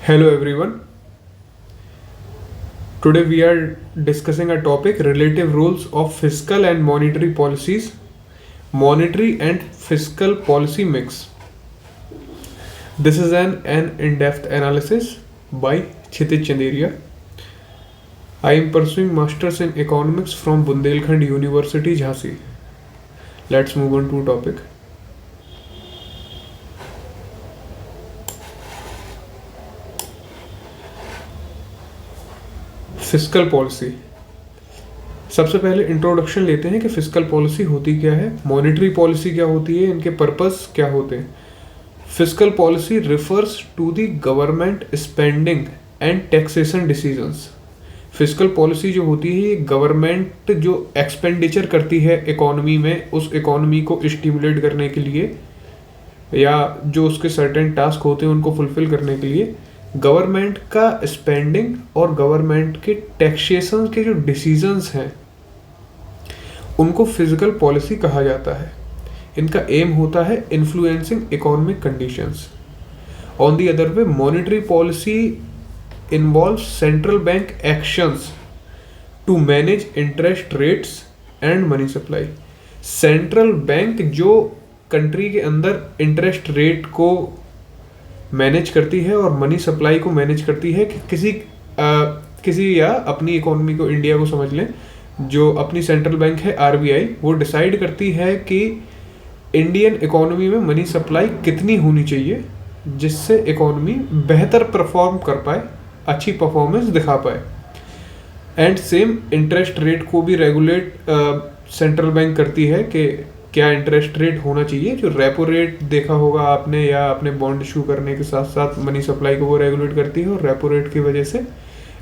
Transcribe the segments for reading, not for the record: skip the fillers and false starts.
Hello everyone. Today we are discussing a topic relative roles of fiscal and monetary policies, monetary and fiscal policy mix. This is an in-depth analysis by Kshitij Chanderia. I am pursuing masters in economics from Bundelkhand University, Jhansi. Let's move on to topic. Fiscal policy. सबसे पहले introduction लेते हैं कि fiscal policy होती क्या है, monetary policy क्या होती है, इनके पर्पस क्या होते हैं. Fiscal policy refers to the government spending and taxation decisions. Fiscal policy जो होती है ये गवर्नमेंट जो एक्सपेंडिचर करती है इकोनॉमी में, उस इकोनॉमी को स्टिमुलेट करने के लिए या जो उसके सर्टेन टास्क होते हैं उनको फुलफिल करने के लिए गवर्नमेंट का स्पेंडिंग और गवर्नमेंट के टैक्सेशन के जो डिसीजंस हैं उनको फिजिकल पॉलिसी कहा जाता है. इनका एम होता है influencing economic conditions. On the other way monetary policy involve central bank actions to manage interest rates and money supply. Central bank जो कंट्री के अंदर इंटरेस्ट रेट को मैनेज करती है और मनी सप्लाई को मैनेज करती है कि किसी या अपनी इकोनॉमी को, इंडिया को समझ लें, जो अपनी सेंट्रल बैंक है आरबीआई, वो डिसाइड करती है कि इंडियन इकोनॉमी में मनी सप्लाई कितनी होनी चाहिए जिससे इकोनॉमी बेहतर परफॉर्म कर पाए, अच्छी परफॉर्मेंस दिखा पाए. एंड सेम इंटरेस्ट रेट को भी रेगुलेट सेंट्रल बैंक करती है कि क्या इंटरेस्ट रेट होना चाहिए. जो रेपो रेट देखा होगा आपने या अपने बॉन्ड इशू करने के साथ साथ मनी सप्लाई को वो रेगुलेट करती है और रेपो रेट की वजह से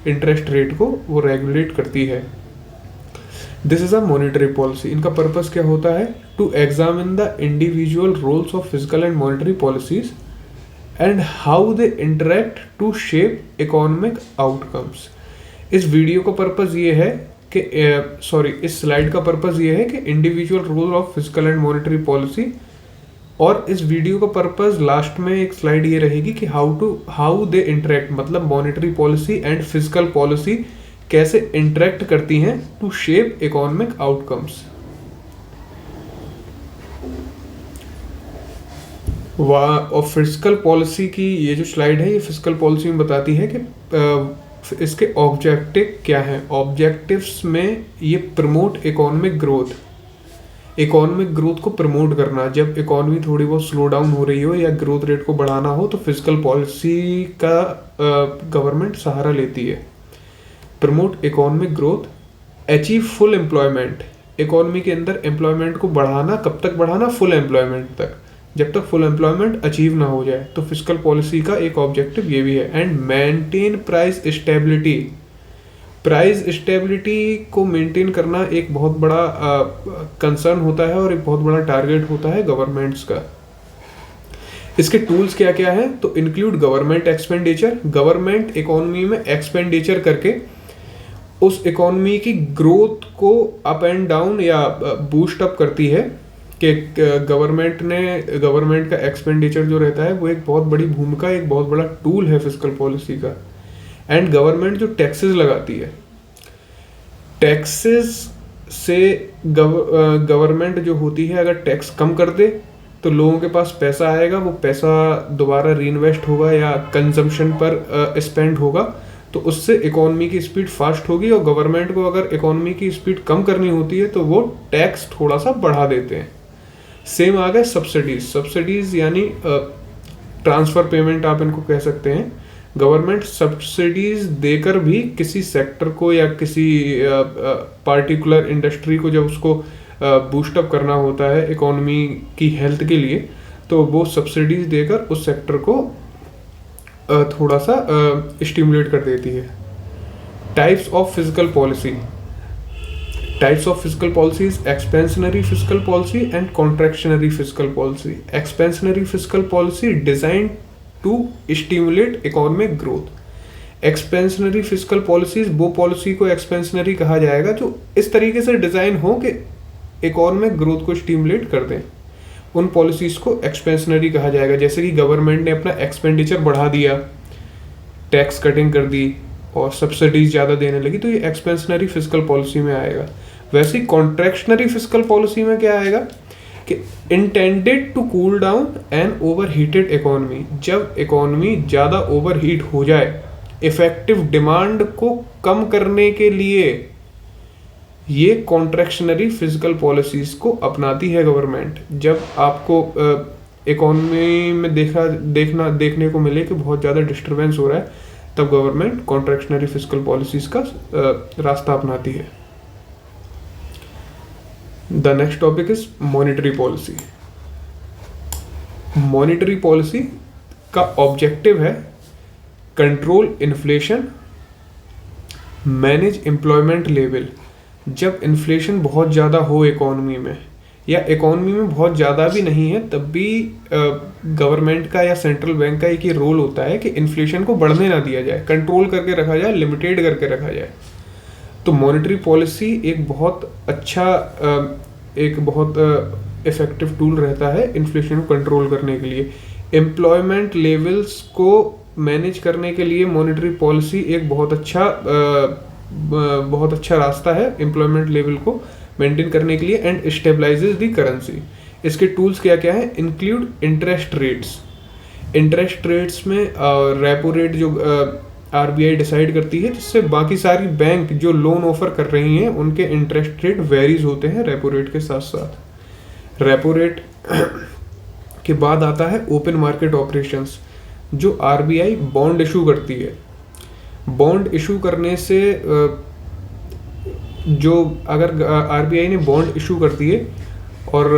इंटरेस्ट रेट को वो रेगुलेट करती है. This is a monetary policy. इनका पर्पस क्या होता है? To examine the individual roles of physical and monetary policies and how they interact to shape economic outcomes. इस वीडियो का पर्पस ये है कि इस स्लाइड का पर्पस ये है कि individual role of physical and monetary policy, और इस वीडियो का पर्पस लास्ट में एक स्लाइड ये रहेगी कि हाउ दे इंटरेक्ट, मतलब monetary policy and physical policy कैसे इंटरेक्ट करती हैं टू शेप इकोनॉमिक आउटकम्स. और फिजिकल पॉलिसी की ये जो स्लाइड है ये फिजिकल पॉलिसी में बताती है कि इसके ऑब्जेक्टिव क्या हैं. ऑब्जेक्टिव्स में ये promote economic growth, economic growth को प्रमोट करना. जब इकोनॉमी थोड़ी बहुत स्लो डाउन हो रही हो या ग्रोथ रेट को बढ़ाना हो तो फिजिकल पॉलिसी का गवर्नमेंट सहारा लेती है. Promote economic growth, achieve full employment. Economy के अंदर एम्प्लॉयमेंट को बढ़ाना, कब तक बढ़ाना? फुल एम्प्लॉयमेंट तक, जब तक फुल एम्प्लॉयमेंट अचीव ना हो जाए. तो फिजिकल पॉलिसी का एक ऑब्जेक्टिव ये भी है. And maintain price stability. Price stability को मेंटेन करना एक बहुत बड़ा कंसर्न होता है और एक बहुत बड़ा टारगेट होता है गवर्नमेंट्स का. इसके टूल्स क्या क्या है? तो include government expenditure. Government economy में एक्सपेंडिचर करके उस इकोनॉमी की ग्रोथ को अप एंड डाउन या बूस्ट अप करती है. कि गवर्नमेंट का एक्सपेंडिचर जो रहता है वो एक बहुत बड़ी भूमिका, एक बहुत बड़ा टूल है फिजिकल पॉलिसी का. एंड गवर्नमेंट जो टैक्सेस लगाती है, टैक्सेस से गवर्नमेंट जो होती है अगर टैक्स कम कर दे तो लोगों के पास पैसा आएगा, वो पैसा दोबारा रीइन्वेस्ट होगा या कंजम्पशन पर स्पेंड होगा, तो उससे इकोनॉमी की स्पीड फास्ट होगी. और गवर्नमेंट को अगर इकोनॉमी की स्पीड कम करनी होती है तो वो टैक्स थोड़ा सा बढ़ा देते हैं. सेम आ गए सब्सिडीज. सब्सिडीज यानी ट्रांसफर पेमेंट आप इनको कह सकते हैं. गवर्नमेंट सब्सिडीज देकर भी किसी सेक्टर को या किसी पार्टिकुलर इंडस्ट्री को जब उसको बूस्ट अप करना होता है इकोनॉमी की हेल्थ के लिए, तो वो सब्सिडीज देकर उस सेक्टर को थोड़ा सा स्टिमुलेट कर देती है. Types of physical policy. Types of fiscal policy is expansionary fiscal policy and contractionary fiscal policy. Expansionary fiscal policy designed to stimulate economic growth. Expansionary fiscal policies वो पॉलिसी को expansionary कहा जाएगा जो इस तरीके से डिजाइन हो कि इकोनॉमिक ग्रोथ को स्टिमुलेट कर दें. उन पॉलिसीज को एक्सपेंशनरी कहा जाएगा. जैसे कि गवर्नमेंट ने अपना एक्सपेंडिचर बढ़ा दिया टैक्स कटिंग कर दी और सब्सिडीज ज़्यादा देने लगी, तो ये एक्सपेंशनरी फिस्कल पॉलिसी में आएगा। वैसे ही कॉन्ट्रैक्शनरी फिस्कल पॉलिसी में क्या आएगा कि intended to cool down an overheated economy, जब इकोनॉमी ज़्यादा ओवर हीट हो जाए, इफेक्टिव डिमांड को कम करने के लिए ये कॉन्ट्रैक्शनरी फिजिकल पॉलिसीज को अपनाती है गवर्नमेंट। जब आपको इकोनॉमी में देखने को मिले कि बहुत ज़्यादा डिस्टर्बेंस हो रहा है, तब गवर्नमेंट कॉन्ट्रैक्शनरी फिजिकल पॉलिसीज का रास्ता अपनाती है। The next topic is monetary policy. Monetary policy का ऑब्जेक्टिव है control inflation, manage employment level. जब इन्फ्लेशन बहुत ज़्यादा हो इकोनॉमी में, या इकोनॉमी में बहुत ज़्यादा भी नहीं है, तब भी गवर्नमेंट का या सेंट्रल बैंक का एक ही रोल होता है कि इन्फ्लेशन को बढ़ने ना दिया जाए, कंट्रोल करके रखा जाए, लिमिटेड करके रखा जाए। तो मॉनेटरी पॉलिसी एक बहुत इफेक्टिव टूल रहता है इन्फ्लेशन को कंट्रोल करने के लिए। एम्प्लॉयमेंट लेवल्स को मैनेज करने के लिए मॉनेटरी पॉलिसी एक बहुत अच्छा रास्ता है एम्प्लॉयमेंट लेवल को मेंटेन करने के लिए, एंड स्टेबलाइजेज द करेंसी। इसके टूल्स क्या क्या है? Include interest rates. Interest rates में रेपो रेट जो आरबीआई डिसाइड करती है, जिससे बाकी सारी बैंक जो लोन ऑफर कर रही हैं उनके इंटरेस्ट रेट वेरीज होते हैं रेपो रेट के साथ साथ। रेपो रेट के बाद आता है ओपन मार्केट ऑपरेशंस, जो आरबीआई बॉन्ड इशू करती है। बॉन्ड इशू करने से जो अगर आरबीआई ने बॉन्ड इशू कर दिए और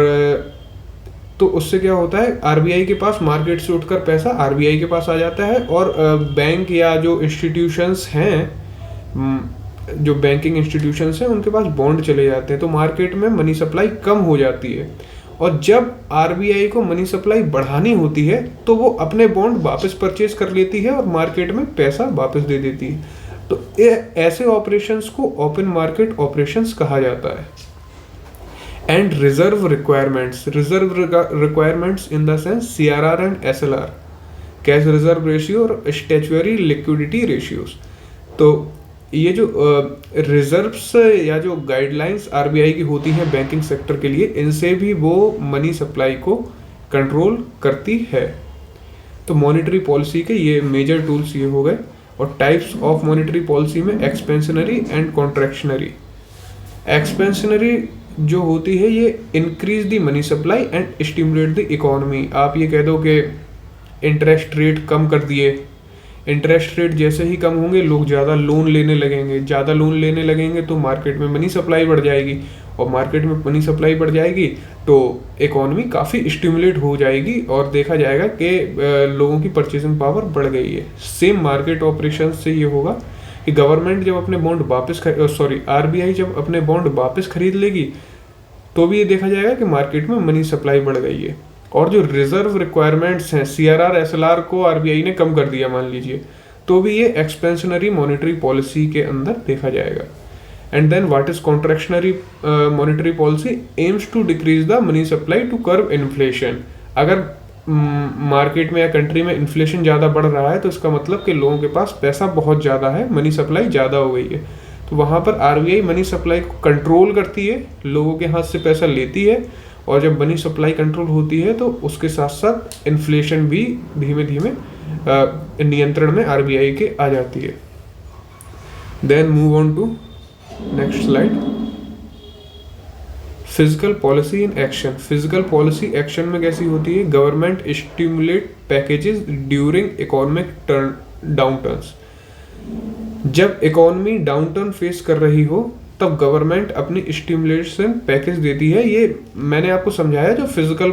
तो उससे क्या होता है, आरबीआई के पास मार्केट से उठकर पैसा आरबीआई के पास आ जाता है, और बैंक या जो इंस्टीट्यूशंस हैं, जो बैंकिंग इंस्टीट्यूशंस हैं, उनके पास बॉन्ड चले जाते हैं। तो मार्केट में मनी सप्लाई कम हो जाती है, और जब आरबीआई को मनी सप्लाई बढ़ानी होती है तो वो अपने बॉन्ड वापस परचेज कर लेती है और मार्केट में पैसा वापस दे देती है। तो ऐसे ऑपरेशंस को ओपन मार्केट ऑपरेशंस कहा जाता है। And reserve requirements in the sense CRR and SLR, cash reserve ratio और स्टैट्यूटरी लिक्विडिटी रेशियोज। तो ये जो रिजर्व्स या जो गाइडलाइंस आरबीआई की होती हैं बैंकिंग सेक्टर के लिए, इनसे भी वो मनी सप्लाई को कंट्रोल करती है। तो मॉनेटरी पॉलिसी के ये मेजर टूल्स ये हो गए। और टाइप्स ऑफ मॉनेटरी पॉलिसी में एक्सपेंशनरी एंड कॉन्ट्रैक्शनरी। एक्सपेंशनरी जो होती है ये increase the money supply and stimulate the economy. आप ये कह दो कि इंटरेस्ट रेट कम कर दिए, इंटरेस्ट रेट जैसे ही कम होंगे लोग ज़्यादा लोन लेने लगेंगे, तो मार्केट में मनी सप्लाई बढ़ जाएगी, और मार्केट में मनी सप्लाई बढ़ जाएगी तो इकोनॉमी काफ़ी स्टिमुलेट हो जाएगी, और देखा जाएगा कि लोगों की परचेजिंग पावर बढ़ गई है। सेम मार्केट ऑपरेशन से ये होगा कि गवर्नमेंट जब अपने बॉन्ड आरबीआई जब अपने बॉन्ड वापस खरीद लेगी, तो भी ये देखा जाएगा कि मार्केट में मनी सप्लाई बढ़ गई है। और जो रिजर्व रिक्वायरमेंट्स हैं, सीआरआर एसएलआर को आरबीआई ने कम कर दिया मान लीजिए, तो भी ये एक्सपेंशनरी मॉनेटरी पॉलिसी के अंदर देखा जाएगा। And then what is contractionary monetary policy? Aims to decrease the money supply to curb inflation. अगर मार्केट में या कंट्री में इन्फ्लेशन ज़्यादा बढ़ रहा है, तो इसका मतलब कि लोगों के पास पैसा बहुत ज़्यादा है, मनी सप्लाई ज़्यादा हो गई है। तो वहाँ पर आरबीआई मनी सप्लाई को कंट्रोल करती है, लोगों के हाथ से पैसा लेती है, और जब मनी सप्लाई कंट्रोल होती है तो उसके साथ साथ इन्फ्लेशन भी धीमे धीमे नियंत्रण में आरबीआई के आ जाती है। Then move on to next slide. Physical policy in action. Physical policy action में कैसी होती है? Government stimulate packages during economic downturns. जब इकोनॉमी डाउनटर्न फेस कर रही हो तब गवर्नमेंट अपनी स्टिमुलेशन पैकेज देती है। ये मैंने आपको समझाया, जो फिजिकल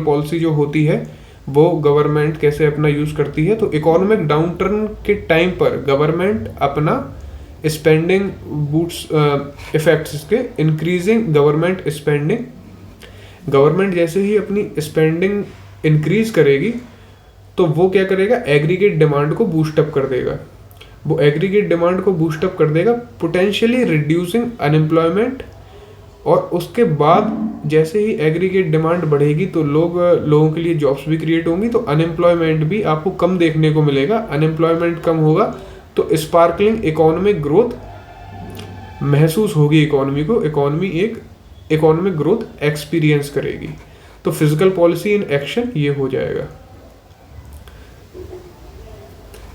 पॉलिसी जो होती है वो गवर्नमेंट कैसे अपना यूज करती है। तो इकोनॉमिक डाउनटर्न के टाइम पर गवर्नमेंट अपना स्पेंडिंग बूट्स इफेक्ट्स इसके इंक्रीजिंग गवर्नमेंट स्पेंडिंग। गवर्नमेंट जैसे ही अपनी स्पेंडिंग इंक्रीज करेगी तो वो क्या करेगा? एग्रीगेट डिमांड को बूस्टअप कर देगा। वो एग्रीगेट डिमांड को बूस्टअप कर देगा, पोटेंशियली रिड्यूसिंग अनएम्प्लॉयमेंट, और उसके बाद जैसे ही एग्रीगेट डिमांड बढ़ेगी तो लोगों के लिए जॉब्स भी क्रिएट होंगी, तो अनएम्प्लॉयमेंट भी आपको कम देखने को मिलेगा। अनएम्प्लॉयमेंट कम होगा तो स्पार्कलिंग इकोनॉमिक ग्रोथ महसूस होगी इकोनॉमी को, इकोनॉमी एक इकोनॉमिक ग्रोथ एक्सपीरियंस करेगी। तो फिजिकल पॉलिसी इन एक्शन ये हो जाएगा।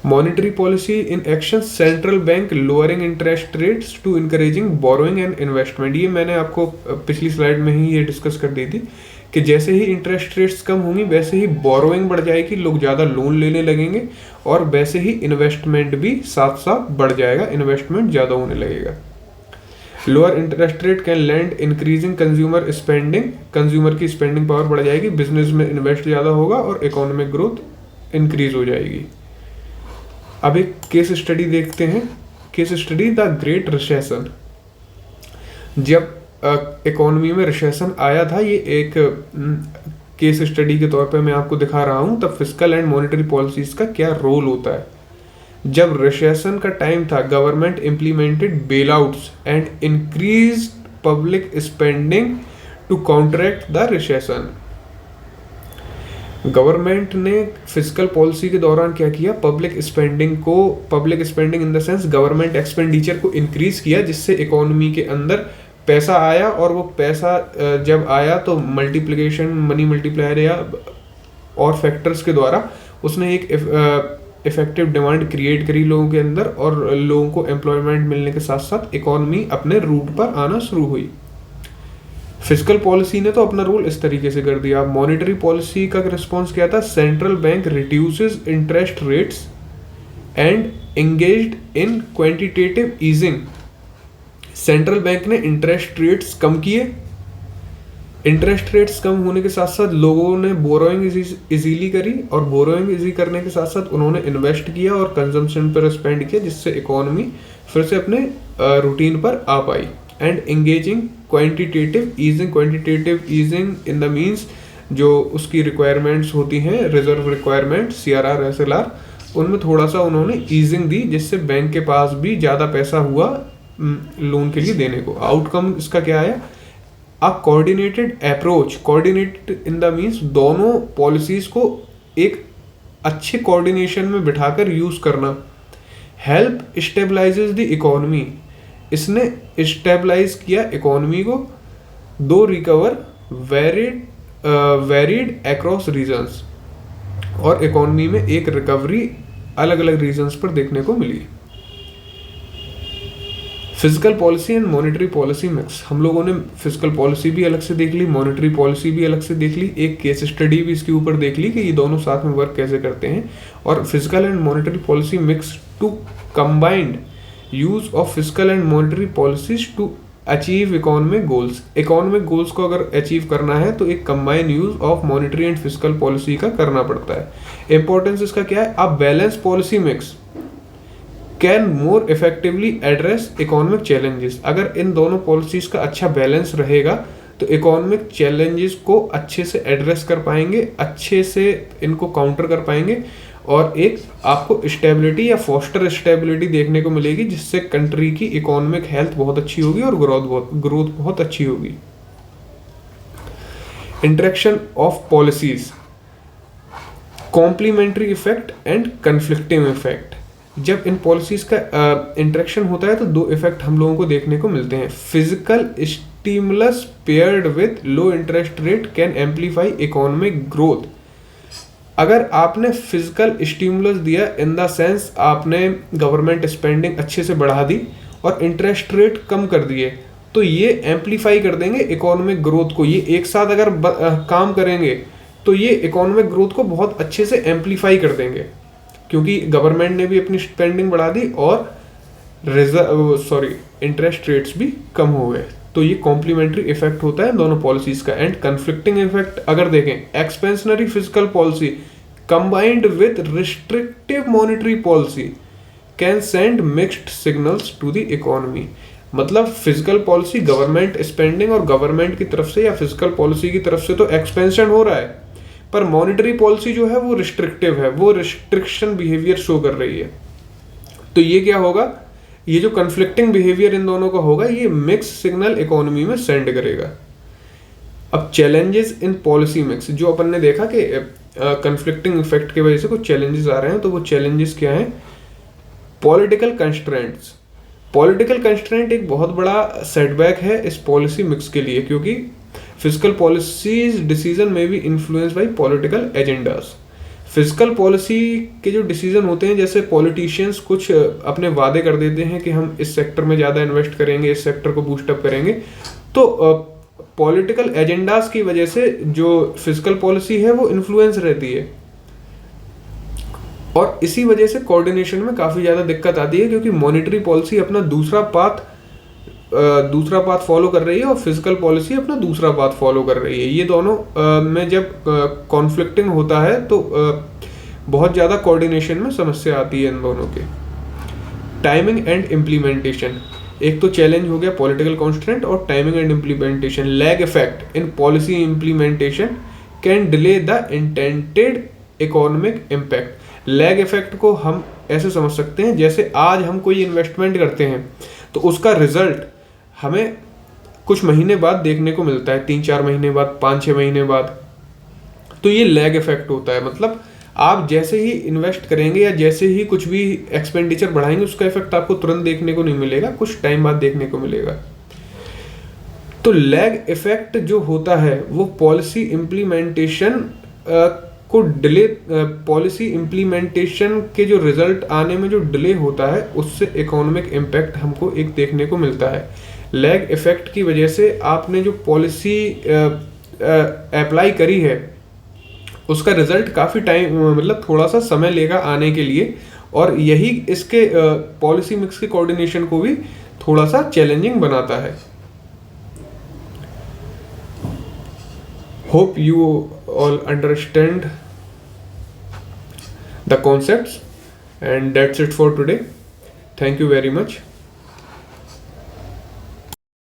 Monetary policy in action, central bank lowering interest rates to encouraging borrowing and investment. ये मैंने आपको पिछली स्लाइड में ही ये डिस्कस कर दी थी कि जैसे ही इंटरेस्ट रेट्स कम होंगी वैसे ही बोरोइंग बढ़ जाएगी, लोग ज़्यादा लोन लेने लगेंगे, और वैसे ही इन्वेस्टमेंट भी साथ साथ बढ़ जाएगा, इन्वेस्टमेंट ज़्यादा होने लगेगा। Lower interest rate can land increasing consumer spending, consumer की स्पेंडिंग पावर बढ़ जाएगी, बिजनेस में इन्वेस्ट ज़्यादा होगा और इकोनॉमिक ग्रोथ इंक्रीज हो जाएगी। अब एक केस स्टडी देखते हैं। Case study the great recession. जब इकोनॉमी में रिसेशन आया था, ये एक केस स्टडी के तौर पे मैं आपको दिखा रहा हूँ, तब फिस्कल एंड मॉनेटरी पॉलिसीज का क्या रोल होता है। जब रिसेशन का टाइम था, government implemented bailouts and increase public spending to counteract the recession. Government ने फिजिकल पॉलिसी के दौरान क्या किया, public spending in the sense government expenditure को इंक्रीज किया, जिससे इकोनॉमी के अंदर पैसा आया, और वो पैसा जब आया तो मल्टीप्लिकेशन, मनी मल्टीप्लायर या और फैक्टर्स के द्वारा उसने एक इफेक्टिव डिमांड क्रिएट करी लोगों के अंदर, और लोगों को एम्प्लॉयमेंट मिलने के साथ साथ इकोनॉमी अपने रूट पर आना शुरू हुई। फिजिकल पॉलिसी ने तो अपना रोल इस तरीके से कर दिया। मॉनेटरी पॉलिसी का रिस्पॉन्स क्या था, central bank reduces interest rates and engaged in quantitative easing. Central bank ने इंटरेस्ट रेट्स कम किए, इंटरेस्ट रेट्स कम होने के साथ साथ लोगों ने बोरोइंग इजीली करी, और बोरोइंग इजी करने के साथ साथ उन्होंने इन्वेस्ट किया और कंजम्पशन पर स्पेंड किया, जिससे इकोनॉमी फिर से अपने रूटीन पर आ पाई। And engaging quantitative easing in the means जो उसकी रिक्वायरमेंट्स होती हैं, रिजर्व रिक्वायरमेंट, CRR SLR, उनमें थोड़ा सा उन्होंने ईजिंग दी, जिससे बैंक के पास भी ज़्यादा पैसा हुआ लोन के लिए देने को। आउटकम इसका क्या आया, a coordinated approach, coordinated in the means दोनों पॉलिसीज को एक अच्छे कोऑर्डिनेशन में बिठाकर यूज करना। हेल्प स्टेबलाइजेज द इकोनॉमी, इसने स्टेबलाइज किया इकोनॉमी को। दो रिकवर वेरिड अक्रॉस रीजन्स, और इकोनॉमी में एक रिकवरी अलग अलग रीजन्स पर देखने को मिली। Physical policy and monetary policy mix, हम लोगों ने फिजिकल पॉलिसी भी अलग से देख ली, मॉनेटरी पॉलिसी भी अलग से देख ली, एक केस स्टडी भी इसके ऊपर देख ली कि ये दोनों साथ में वर्क कैसे करते हैं। और physical and monetary policy mix to combined use of physical and monetary policies to achieve economic goals. Economic goals को अगर अचीव करना है तो एक combine use of monetary and physical policy का करना पड़ता है। इंपॉर्टेंस इसका क्या है, अब balance policy mix can more effectively address economic challenges. अगर इन दोनों पॉलिसीज का अच्छा बैलेंस रहेगा तो इकोनॉमिक चैलेंजेस को अच्छे से एड्रेस कर पाएंगे, अच्छे से इनको काउंटर कर पाएंगे, और एक आपको स्टेबिलिटी या फोस्टर स्टेबिलिटी देखने को मिलेगी, जिससे कंट्री की इकोनॉमिक हेल्थ बहुत अच्छी होगी और ग्रोथ बहुत अच्छी होगी। Interaction of policies, complementary effect and conflicting effect. जब इन पॉलिसीज का इंटरेक्शन होता है तो दो इफेक्ट हम लोगों को देखने को मिलते हैं। Physical stimulus paired with low interest rate can amplify economic growth. अगर आपने फिजिकल स्टिमुलस दिया इन द सेंस आपने गवर्नमेंट स्पेंडिंग अच्छे से बढ़ा दी और इंटरेस्ट रेट कम कर दिए, तो ये एम्पलीफाई कर देंगे इकोनॉमिक ग्रोथ को। ये एक साथ अगर काम करेंगे तो ये इकोनॉमिक ग्रोथ को बहुत अच्छे से एम्पलीफाई कर देंगे, क्योंकि गवर्नमेंट ने भी अपनी स्पेंडिंग बढ़ा दी और इंटरेस्ट रेट्स भी कम हो गए। तो ये कॉम्प्लीमेंट्री इफेक्ट होता है दोनों पॉलिसीज का। एंड कन्फ्लिक्टिंग इफेक्ट अगर देखें, expansionary physical policy combined with restrictive monetary policy can send mixed signals to the economy. मतलब फिजिकल पॉलिसी गवर्नमेंट स्पेंडिंग और गवर्नमेंट की तरफ से या फिजिकल पॉलिसी की तरफ से तो एक्सपेंशन हो रहा है, पर मॉनेटरी पॉलिसी जो है वो रिस्ट्रिक्टिव है, वो रिस्ट्रिक्शन बिहेवियर शो कर रही है। तो ये क्या होगा, ये जो कन्फ्लिक्टिंग बिहेवियर इन दोनों का होगा, ये मिक्स सिग्नल इकोनॉमी में सेंड करेगा। अब चैलेंजेस इन पॉलिसी मिक्स, जो अपन ने देखा कि कन्फ्लिक्टिंग इफेक्ट की वजह से कुछ चैलेंजेस आ रहे हैं, तो वो चैलेंजेस क्या हैं? Political constraints. पॉलिटिकल कंस्ट्रेंट एक बहुत बड़ा सेटबैक है इस पॉलिसी मिक्स के लिए, क्योंकि फिजिकल पॉलिसीज डिसीजन में भी influence by political agendas. Physical policy के जो डिसीजन होते हैं, जैसे पॉलिटिशियंस कुछ अपने वादे कर देते हैं कि हम इस सेक्टर में ज़्यादा इन्वेस्ट करेंगे, इस सेक्टर को बूस्टअप करेंगे, तो पॉलिटिकल एजेंडाज की वजह से जो फिजिकल पॉलिसी है वो इन्फ्लुएंस रहती है, और इसी वजह से कोऑर्डिनेशन में काफ़ी ज़्यादा दिक्कत आती है, क्योंकि मॉनेटरी पॉलिसी अपना दूसरा पाथ फॉलो कर रही है और फिजिकल पॉलिसी अपना दूसरा पाथ फॉलो कर रही है। ये दोनों में जब कॉन्फ्लिक्टिंग होता है तो बहुत ज़्यादा कोऑर्डिनेशन में समस्या आती है इन दोनों के। टाइमिंग एंड इम्प्लीमेंटेशन, एक तो चैलेंज हो गया पॉलिटिकल कॉन्स्ट्रेंट, और timing and implementation. Lag effect in policy implementation can delay the intended economic impact. Lag effect को हम ऐसे समझ सकते हैं, जैसे आज हम कोई इन्वेस्टमेंट करते हैं तो उसका रिजल्ट हमें कुछ महीने बाद देखने को मिलता है, 3-4 महीने बाद, 5-6 महीने बाद, तो ये लैग इफेक्ट होता है। मतलब आप जैसे ही इन्वेस्ट करेंगे या जैसे ही कुछ भी एक्सपेंडिचर बढ़ाएंगे, उसका इफेक्ट आपको तुरंत देखने को नहीं मिलेगा, कुछ टाइम बाद देखने को मिलेगा। तो लैग इफेक्ट जो होता है वो पॉलिसी इम्प्लीमेंटेशन को डिले, पॉलिसी इम्प्लीमेंटेशन के जो रिजल्ट आने में जो डिले होता है, उससे इकोनॉमिक इम्पैक्ट हमको एक देखने को मिलता है। लैग इफेक्ट की वजह से आपने जो पॉलिसी अप्लाई करी है उसका रिजल्ट काफ़ी टाइम, मतलब थोड़ा सा समय लेगा आने के लिए, और यही इसके पॉलिसी मिक्स के कोऑर्डिनेशन को भी थोड़ा सा चैलेंजिंग बनाता है। Hope you all understand the concepts, and that's it for today. Thank you very much.